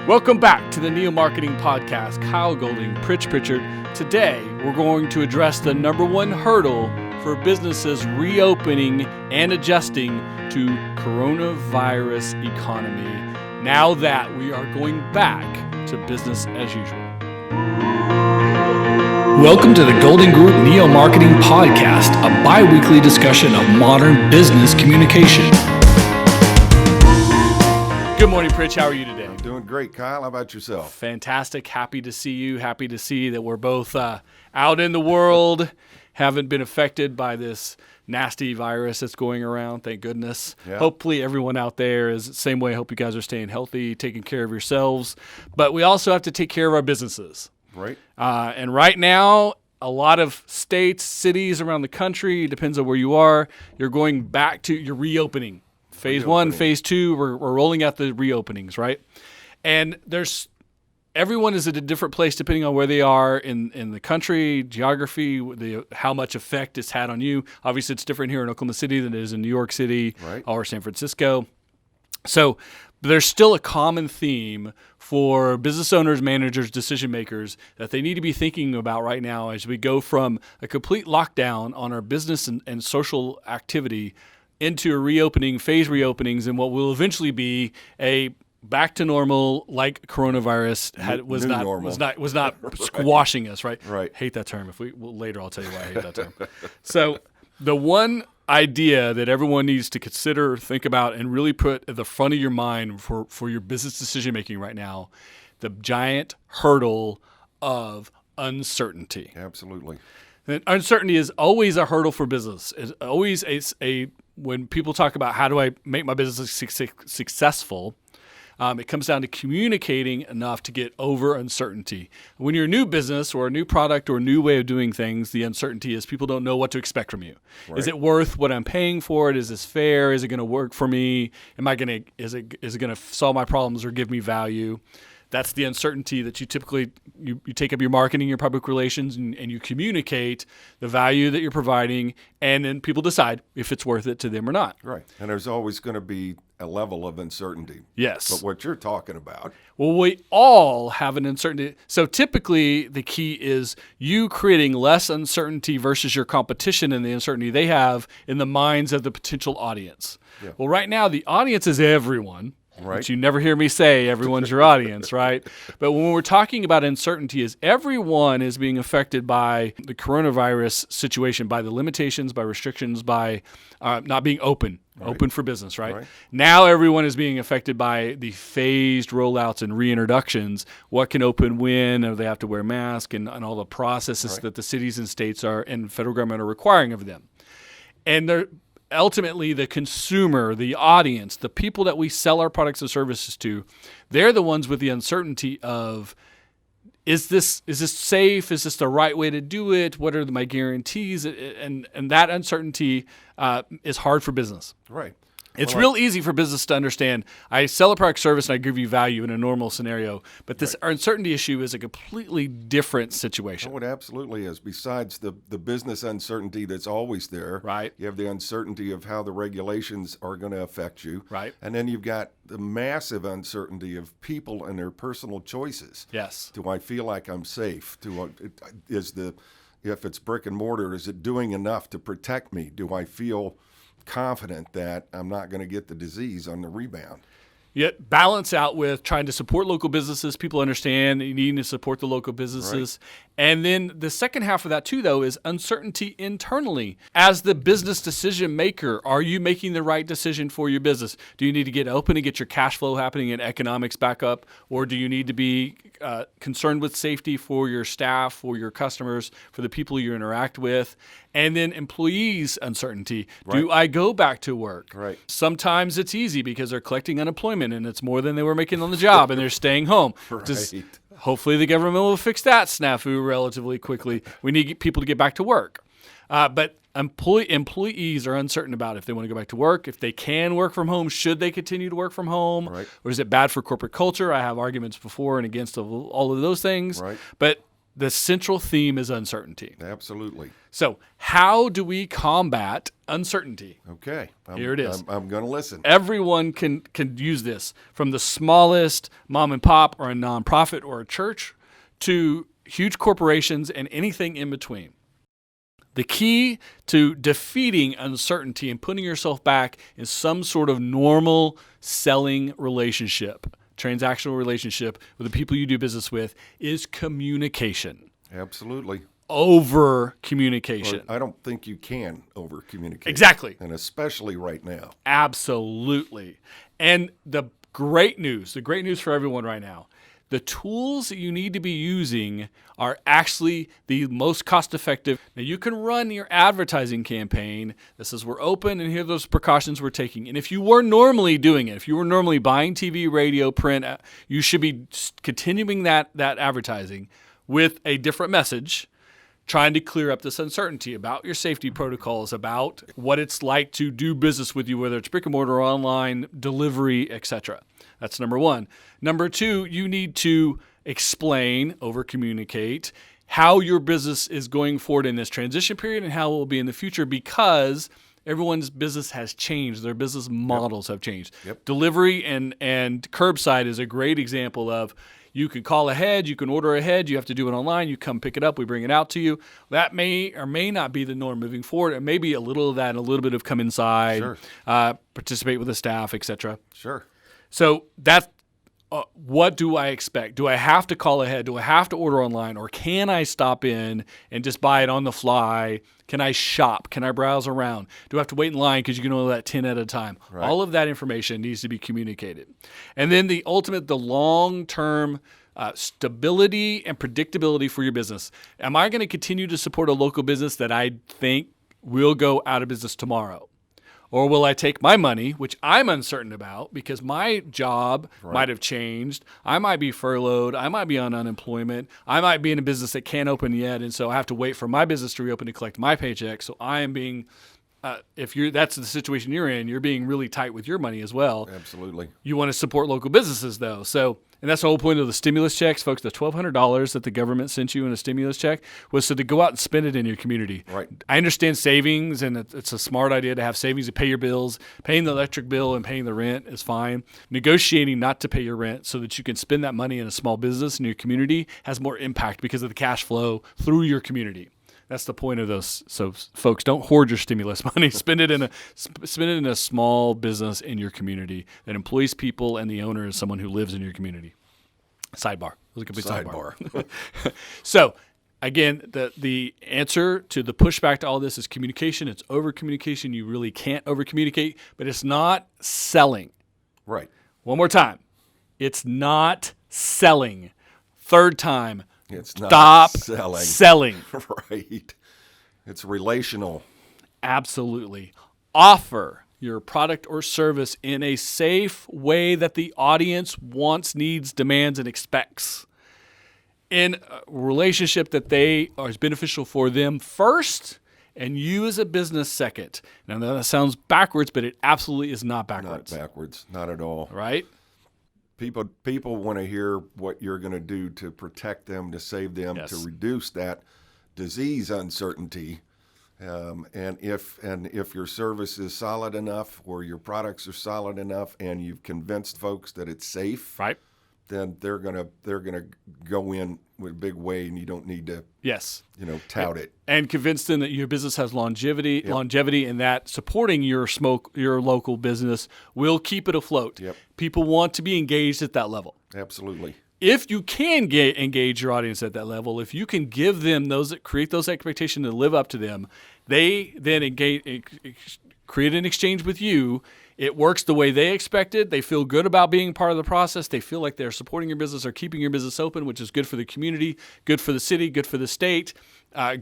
Welcome back to the Neo Marketing Podcast. Kyle Golding, Pritch Pritchard. Today, we're going to address the number one hurdle for businesses reopening and adjusting to coronavirus economy now that we are going back to business as usual. Welcome to the Golding Group Neo Marketing Podcast, a bi-weekly discussion of modern business communication. Good morning, Pritch. How are you today? I'm doing great, Kyle. How about yourself? Fantastic. Happy to see you. Happy to see that we're both out in the world, haven't been affected by this nasty virus that's going around. Thank goodness. Yeah. Hopefully everyone out there is the same way. I hope you guys are staying healthy, taking care of yourselves. But we also have to take care of our businesses. Right. And right now, a lot of states, cities around the country, depends on where you are, you're going back to your reopening. Phase one, phase two, we're rolling out the reopenings, right? And everyone is at a different place depending on where they are in the country, geography, how much effect it's had on you. Obviously, it's different here in Oklahoma City than it is in New York City or San Francisco. So there's still a common theme for business owners, managers, decision makers that they need to be thinking about right now as we go from a complete lockdown on our business and social activity into a reopening, phase reopenings, and what will eventually be a back to normal, like coronavirus was not squashing us, right? Right. Hate that term. Later I'll tell you why I hate that term. So the one idea that everyone needs to consider, think about, and really put at the front of your mind for your business decision making right now, the giant hurdle of uncertainty. Absolutely. And uncertainty is always a hurdle for business. It's always when people talk about how do I make my business successful, it comes down to communicating enough to get over uncertainty. When you're a new business or a new product or a new way of doing things, the uncertainty is people don't know what to expect from you. Right. Is it worth what I'm paying for it? Is this fair? Is it going to work for me? Is it going to solve my problems or give me value? That's the uncertainty that you typically you take up your marketing, your public relations, and you communicate the value that you're providing, and then people decide if it's worth it to them or not. Right. And there's always going to be a level of uncertainty. Yes. But what you're talking about. Well, we all have an uncertainty. So typically the key is you creating less uncertainty versus your competition and the uncertainty they have in the minds of the potential audience. Yeah. Well, right now the audience is everyone. Right. But you never hear me say everyone's your audience, right? But when we're talking about uncertainty, is everyone is being affected by the coronavirus situation, by the limitations, by restrictions, by not being open for business, right? Now everyone is being affected by the phased rollouts and reintroductions. What can open when? They have to wear masks and all the processes that the cities and states and federal government are requiring of them. And they're ultimately, the consumer, the audience, the people that we sell our products and services to, they're the ones with the uncertainty of, is this safe? Is this the right way to do it? What are my guarantees? And that uncertainty is hard for business. Right. It's real easy for business to understand. I sell a product service and I give you value in a normal scenario, but this uncertainty issue is a completely different situation. Oh, it absolutely is. Besides the business uncertainty that's always there, right? You have the uncertainty of how the regulations are going to affect you, right? And then you've got the massive uncertainty of people and their personal choices. Yes. Do I feel like I'm safe? If it's brick and mortar, is it doing enough to protect me? Do I feel confident that I'm not going to get the disease on the rebound? Yet balance out with trying to support local businesses. People understand you need to support the local businesses. Right. And then the second half of that too, though, is uncertainty internally. As the business decision maker, are you making the right decision for your business? Do you need to get open and get your cash flow happening and economics back up? Or do you need to be concerned with safety for your staff, for your customers, for the people you interact with? And then employees' uncertainty. Right. Do I go back to work? Right. Sometimes it's easy because they're collecting unemployment and it's more than they were making on the job and they're staying home. Right. Hopefully the government will fix that snafu relatively quickly. We need people to get back to work. But employees are uncertain about if they want to go back to work, if they can work from home, should they continue to work from home, or is it bad for corporate culture? I have arguments before and against all of those things. Right. But The central theme is uncertainty. Absolutely. So how do we combat uncertainty? Okay. Here it is. I'm going to listen. Everyone can use this, from the smallest mom and pop or a nonprofit or a church to huge corporations and anything in between. The key to defeating uncertainty and putting yourself back in some sort of normal selling relationship, transactional relationship with the people you do business with, is communication. Absolutely. Over communication. I don't think you can over communicate. Exactly. And especially right now. Absolutely. And the great news for everyone right now, the tools that you need to be using are actually the most cost-effective. Now, you can run your advertising campaign that says we're open and here are those precautions we're taking. And if you were normally doing it, if you were normally buying TV, radio, print, you should be continuing that advertising with a different message, trying to clear up this uncertainty about your safety protocols, about what it's like to do business with you, whether it's brick and mortar or online, delivery, etc. That's number one. Number two, you need to explain, over communicate, how your business is going forward in this transition period and how it will be in the future, because everyone's business has changed. Their business models have changed. Yep. Delivery and curbside is a great example of, you can call ahead, you can order ahead, you have to do it online, you come pick it up, we bring it out to you. That may or may not be the norm moving forward. It may be a little of that and a little bit of come inside, Sure. Participate with the staff, etc. Sure. So that's what do I expect? Do I have to call ahead? Do I have to order online? Or can I stop in and just buy it on the fly? Can I shop? Can I browse around? Do I have to wait in line because you can order that 10 at a time? Right. All of that information needs to be communicated. And then the long-term stability and predictability for your business. Am I going to continue to support a local business that I think will go out of business tomorrow? Or will I take my money, which I'm uncertain about because my job might have changed. I might be furloughed. I might be on unemployment. I might be in a business that can't open yet, and so I have to wait for my business to reopen to collect my paycheck. So I am being, that's the situation you're in, you're being really tight with your money as well. Absolutely. You want to support local businesses, though. And that's the whole point of the stimulus checks, folks. The $1,200 that the government sent you in a stimulus check was so to go out and spend it in your community. Right. I understand savings, and it's a smart idea to have savings to pay your bills. Paying the electric bill and paying the rent is fine. Negotiating not to pay your rent so that you can spend that money in a small business in your community has more impact because of the cash flow through your community. That's the point of those. So, folks, don't hoard your stimulus money. Spend it in a small business in your community that employs people, and the owner is someone who lives in your community. Sidebar. It was a complete sidebar. So, again, the answer to the pushback to all this is communication. It's over communication. You really can't over communicate, but it's not selling. Right. One more time. It's not selling. Third time. It's not Stop selling. selling. Right. It's relational. Absolutely. Offer your product or service in a safe way that the audience wants, needs, demands, and expects. In a relationship that is beneficial for them first, and you as a business second. Now, that sounds backwards, but it absolutely is not backwards. Not backwards. Not at all. Right? People want to hear what you're going to do to protect them, to save them, Yes. to reduce that disease uncertainty. And if your service is solid enough, or your products are solid enough, and you've convinced folks that it's safe, Right? then they're gonna go in with a big way, and you don't need to Yes. tout it. And convince them that your business has longevity, and that supporting your local business will keep it afloat. Yep. People want to be engaged at that level. Absolutely. If you can engage your audience at that level, if you can give them create those expectations and live up to them, they then create an exchange with you. It works the way they expected. They feel good about being part of the process. They feel like they're supporting your business or keeping your business open, which is good for the community, good for the city, good for the state.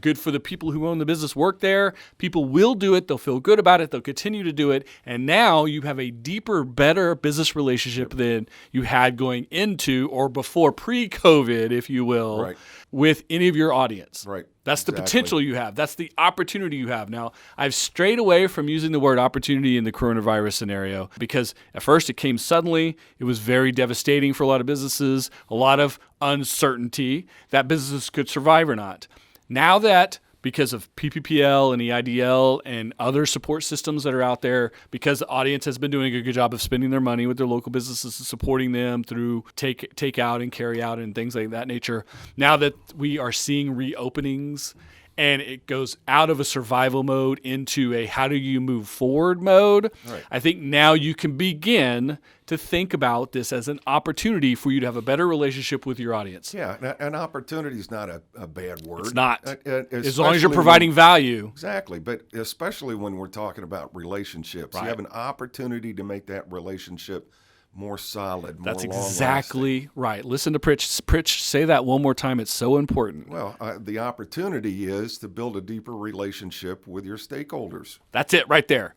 Good for the people who own the business, work there. People will do it. They'll feel good about it. They'll continue to do it. And now you have a deeper, better business relationship than you had going into or before pre-COVID, if you will, with any of your audience. Right. That's the potential you have. That's the opportunity you have. Now, I've strayed away from using the word opportunity in the coronavirus scenario because at first it came suddenly. It was very devastating for a lot of businesses, a lot of uncertainty that businesses could survive or not. Now that because of PPPL and EIDL and other support systems that are out there, because the audience has been doing a good job of spending their money with their local businesses and supporting them through take out and carry out and things like that nature. Now that we are seeing reopenings and it goes out of a survival mode into a how do you move forward mode, I think now you can begin to think about this as an opportunity for you to have a better relationship with your audience. Yeah, an opportunity is not a bad word. It's not. As long as you're providing value. Exactly, but especially when we're talking about relationships. You have an opportunity to make that relationship more solid, more That's exactly right. Listen to Pritch say that one more time. It's so important. Well, the opportunity is to build a deeper relationship with your stakeholders. That's it right there.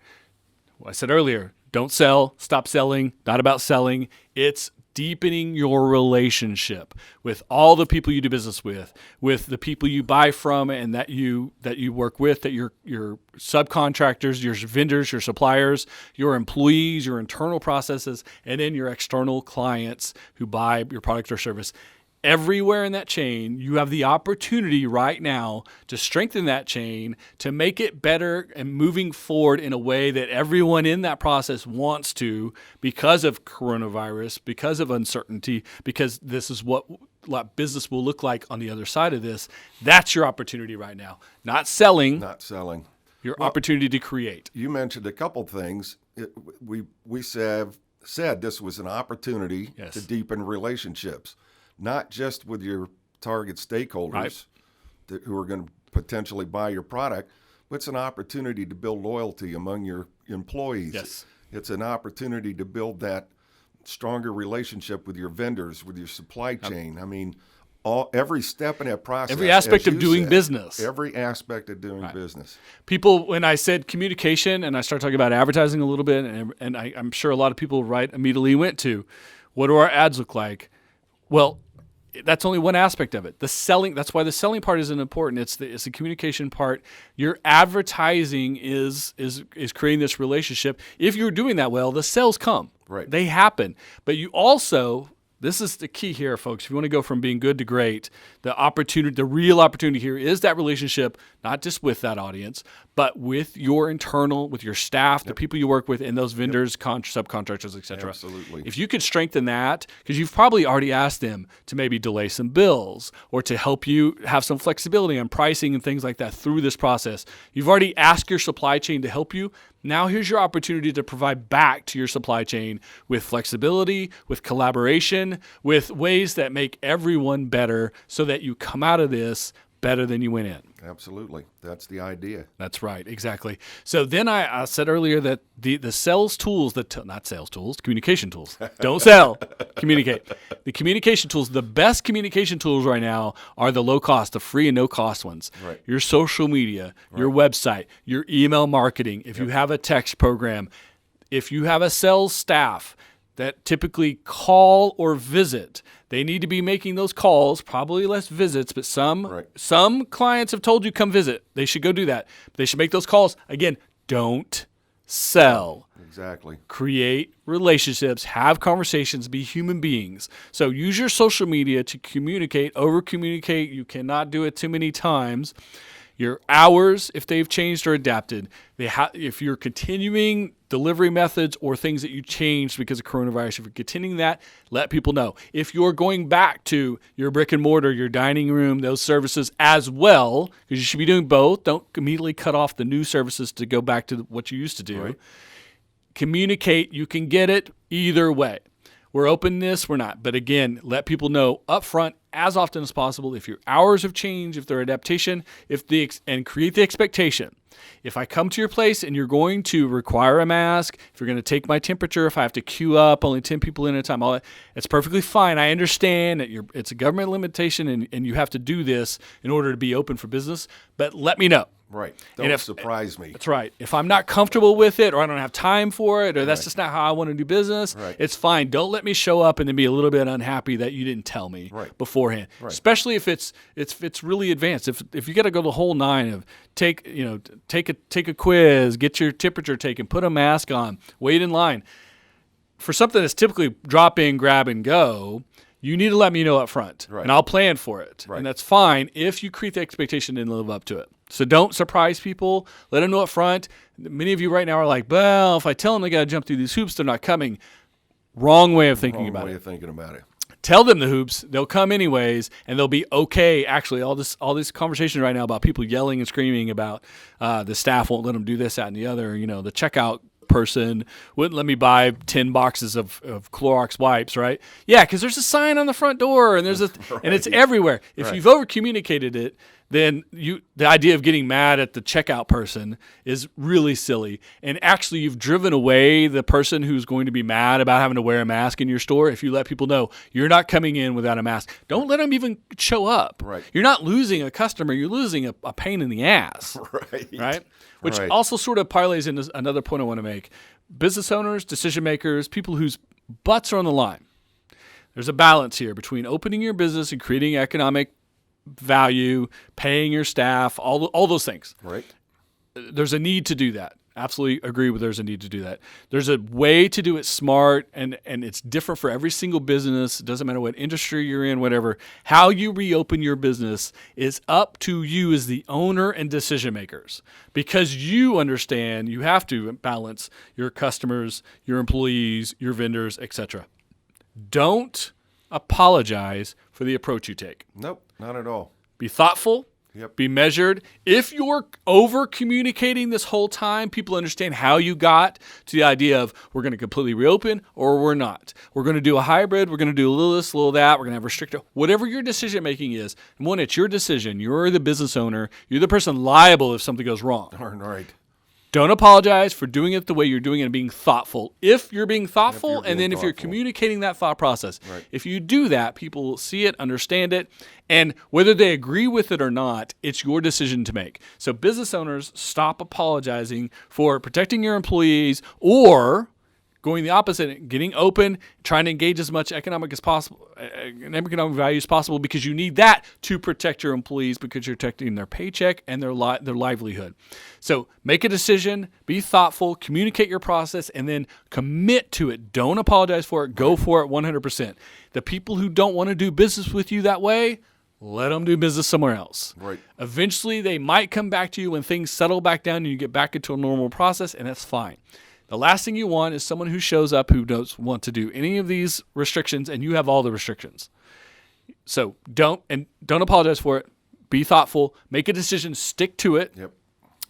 Well, I said earlier, don't sell, stop selling, not about selling. It's deepening your relationship with all the people you do business with the people you buy from and that you work with, that your subcontractors, your vendors, your suppliers, your employees, your internal processes, and then your external clients who buy your product or service. Everywhere in that chain, you have the opportunity right now to strengthen that chain, to make it better and moving forward in a way that everyone in that process wants to because of coronavirus, because of uncertainty, because this is what business will look like on the other side of this. That's your opportunity right now. Not selling. Your opportunity to create. You mentioned a couple things. We said this was an opportunity to deepen relationships. Not just with your target stakeholders who are going to potentially buy your product, but it's an opportunity to build loyalty among your employees. Yes. It's an opportunity to build that stronger relationship with your vendors, with your supply chain. I mean, every step in that process. Every aspect of doing business. Every aspect of doing business. People, when I said communication and I started talking about advertising a little bit, and I'm sure a lot of people immediately went to, what do our ads look like? Well, that's only one aspect of it. The selling, that's why the selling part isn't important. It's the communication part. Your advertising is creating this relationship. If you're doing that well, the sales come. Right. They happen. But you also, this is the key here, folks. If you want to go from being good to great, the real opportunity here is that relationship, not just with that audience, but with your internal, with your staff, the people you work with, and those vendors, subcontractors, et cetera. Absolutely. If you could strengthen that, because you've probably already asked them to maybe delay some bills or to help you have some flexibility on pricing and things like that through this process. You've already asked your supply chain to help you. Now here's your opportunity to provide back to your supply chain with flexibility, with collaboration, with ways that make everyone better so that you come out of this better than you went in. Absolutely. That's the idea. That's right. Exactly. So then I said earlier that the sales tools, not sales tools, communication tools. Don't sell, communicate. The communication tools, the best communication tools right now are the low cost, the free and no cost ones. Right. Your social media, your website, your email marketing. If you have a text program, if you have a sales staff that typically call or visit, they need to be making those calls, probably less visits, but some clients have told you come visit. They should go do that. They should make those calls. Again, don't sell. Exactly. Create relationships, have conversations, be human beings. So use your social media to communicate, over-communicate. You cannot do it too many times. Your hours, if they've changed or adapted, if you're continuing delivery methods or things that you changed because of coronavirus, if you're continuing that, let people know. If you're going back to your brick and mortar, your dining room, those services as well, because you should be doing both. Don't immediately cut off the new services to go back to what you used to do. Right. Communicate. You can get it either way. We're open this, we're not. But again, let people know up front as often as possible. If your hours have changed, if they're adaptation, and create the expectation. If I come to your place and you're going to require a mask, if you're going to take my temperature, if I have to queue up only 10 people in at a time, all that, it's perfectly fine. I understand that it's a government limitation and you have to do this in order to be open for business, but let me know. Right. Don't surprise me. That's right. If I'm not comfortable with it, or I don't have time for it, or that's just not how I want to do business, it's fine. Don't let me show up and then be a little bit unhappy that you didn't tell me beforehand. Right. Especially if it's really advanced. If you got to go the whole nine of take a quiz, get your temperature taken, put a mask on, wait in line. For something that's typically drop in, grab and go, you need to let me know up front, and I'll plan for it. And that's fine if you create the expectation and live up to it. So don't surprise people. Let them know up front. Many of you right now are like, well, if I tell them they got to jump through these hoops, they're not coming. Wrong way of thinking about it. Tell them the hoops. They'll come anyways, and they'll be okay. Actually, all this conversation right now about people yelling and screaming about the staff won't let them do this, that, and the other. The checkout person wouldn't let me buy 10 boxes of Clorox wipes, right? Yeah, because there's a sign on the front door, and and it's everywhere. If you've over communicated it, then the idea of getting mad at the checkout person is really silly. And actually, you've driven away the person who's going to be mad about having to wear a mask in your store if you let people know you're not coming in without a mask. Don't let them even show up. Right. You're not losing a customer. You're losing a pain in the ass. Right? Which also sort of parlays into another point I want to make. Business owners, decision makers, people whose butts are on the line. There's a balance here between opening your business and creating economic value, paying your staff, all those things. Right. There's a need to do that. Absolutely agree with there's a need to do that. There's a way to do it smart, and it's different for every single business. It doesn't matter what industry you're in, whatever. How you reopen your business is up to you as the owner and decision makers, because you understand you have to balance your customers, your employees, your vendors, etc. Don't apologize for the approach you take. Nope, not at all. Be thoughtful. Yep. Be measured. If you're over communicating this whole time, people understand how you got to the idea of we're going to completely reopen or we're not. We're going to do a hybrid. We're going to do a little this, a little that. We're going to have restricted. Whatever your decision making is, and one, it's your decision. You're the business owner. You're the person liable if something goes wrong. Right. Don't apologize for doing it the way you're doing it and being thoughtful. If you're being thoughtful, if you're communicating that thought process. Right. If you do that, people will see it, understand it, and whether they agree with it or not, it's your decision to make. So business owners, stop apologizing for protecting your employees or going the opposite, getting open, trying to engage as much economic value as possible, because you need that to protect your employees, because you're protecting their paycheck and their livelihood. So make a decision, be thoughtful, communicate your process, and then commit to it. Don't apologize for it. Go for it 100%. The people who don't want to do business with you that way, let them do business somewhere else. Right. Eventually, they might come back to you when things settle back down and you get back into a normal process, and that's fine. The last thing you want is someone who shows up who doesn't want to do any of these restrictions, and you have all the restrictions. So don't apologize for it. Be thoughtful. Make a decision. Stick to it. Yep.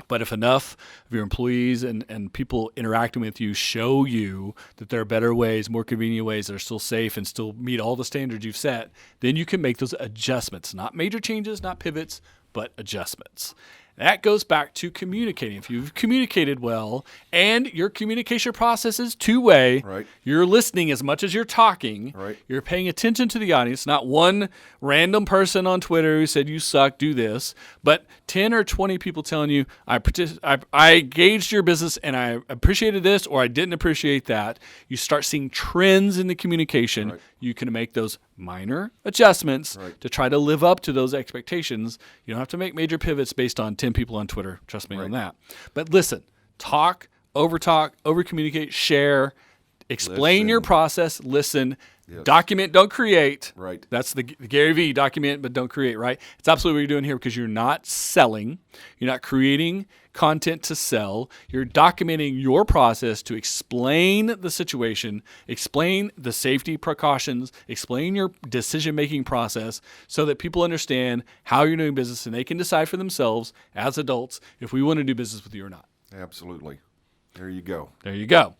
But if enough of your employees and people interacting with you show you that there are better ways, more convenient ways that are still safe and still meet all the standards you've set, then you can make those adjustments. Not major changes, not pivots, but adjustments. That goes back to communicating. If you've communicated well and your communication process is two-way, you're listening as much as you're talking, you're paying attention to the audience, not one random person on Twitter who said you suck, do this, but 10 or 20 people telling you, I gauged your business and I appreciated this or I didn't appreciate that. You start seeing trends in the communication. You can make those minor adjustments to try to live up to those expectations. You don't have to make major pivots based on 10 people on Twitter. Trust me on that. But listen, talk, over communicate, share, explain your process, listen, document, don't create. That's the Gary V, document, but don't create, right? It's absolutely what you're doing here, because you're not selling. You're not creating content to sell. You're documenting your process to explain the situation, explain the safety precautions, explain your decision-making process so that people understand how you're doing business and they can decide for themselves as adults if we want to do business with you or not. Absolutely. There you go. There you go.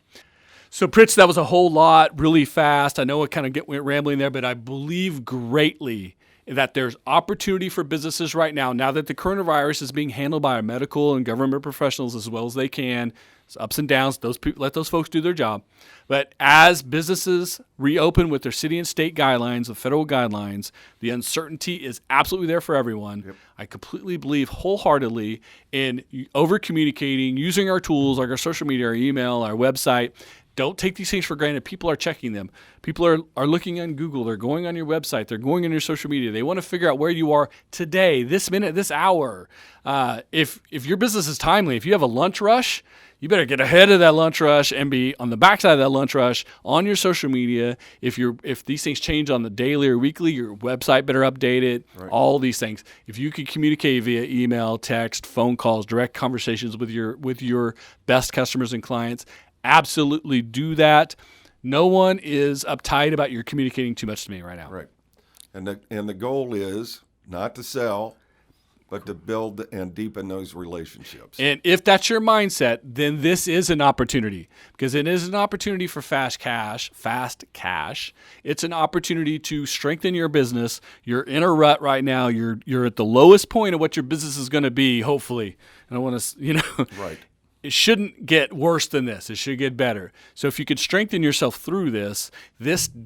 So, Pritz, that was a whole lot really fast. I know it kind of went rambling there, but I believe greatly that there's opportunity for businesses right now that the coronavirus is being handled by our medical and government professionals as well as they can. It's ups and downs. Let those folks do their job. But as businesses reopen with their city and state guidelines, the federal guidelines, the uncertainty is absolutely there for everyone. Yep. I completely believe wholeheartedly in over-communicating, using our tools like our social media, our email, our website. Don't take these things for granted. People are checking them. People are looking on Google. They're going on your website. They're going on your social media. They want to figure out where you are today, this minute, this hour. If your business is timely, if you have a lunch rush, you better get ahead of that lunch rush and be on the backside of that lunch rush on your social media. If these things change on the daily or weekly, your website better update it. Right. All these things. If you can communicate via email, text, phone calls, direct conversations with your best customers and clients, absolutely do that. No one is uptight about you communicating too much to me right now. Right. And the goal is not to sell, but to build and deepen those relationships. And if that's your mindset, then this is an opportunity, because it is an opportunity for fast cash. It's an opportunity to strengthen your business. You're in a rut right now. You're at the lowest point of what your business is going to be, hopefully. And I want to, Right. It shouldn't get worse than this. It should get better. So if you could strengthen yourself through this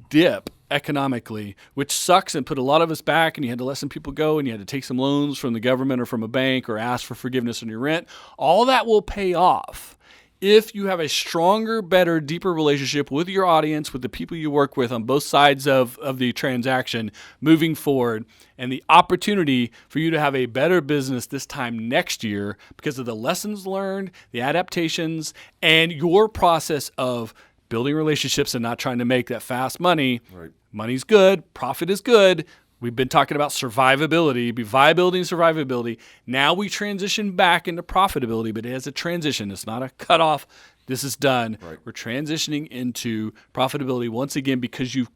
dip economically, which sucks and put a lot of us back, and you had to let some people go, and you had to take some loans from the government or from a bank or ask for forgiveness on your rent, all that will pay off if you have a stronger, better, deeper relationship with your audience, with the people you work with on both sides of the transaction moving forward, and the opportunity for you to have a better business this time next year because of the lessons learned, the adaptations, and your process of building relationships and not trying to make that fast money. Right. Money's good. Profit is good. We've been talking about survivability, viability and survivability. Now we transition back into profitability, but it has a transition. It's not a cutoff. This is done. Right. We're transitioning into profitability once again because you've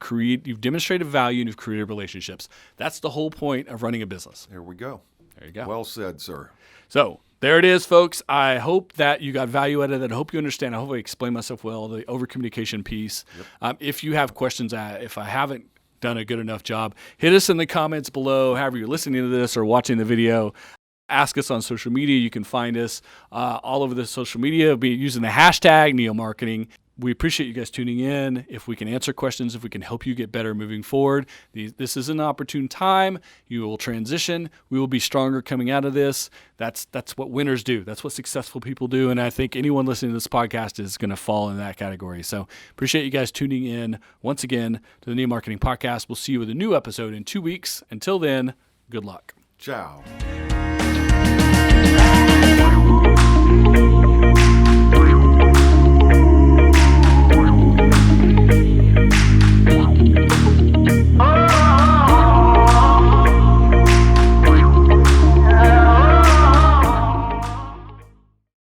demonstrated value and you've created relationships. That's the whole point of running a business. There we go. There you go. Well said, sir. So there it is, folks. I hope that you got value out of that. I hope you understand. I hope I explained myself well, the over-communication piece. Yep. If you have questions, if I haven't done a good enough job, hit us in the comments below, however you're listening to this or watching the video. Ask us on social media. You can find us all over the social media, be using the hashtag NeoMarketing. We appreciate you guys tuning in. If we can answer questions, if we can help you get better moving forward, this is an opportune time. You will transition. We will be stronger coming out of this. That's what winners do. That's what successful people do. And I think anyone listening to this podcast is going to fall in that category. So appreciate you guys tuning in once again to the Neo Marketing Podcast. We'll see you with a new episode in 2 weeks. Until then, good luck. Ciao.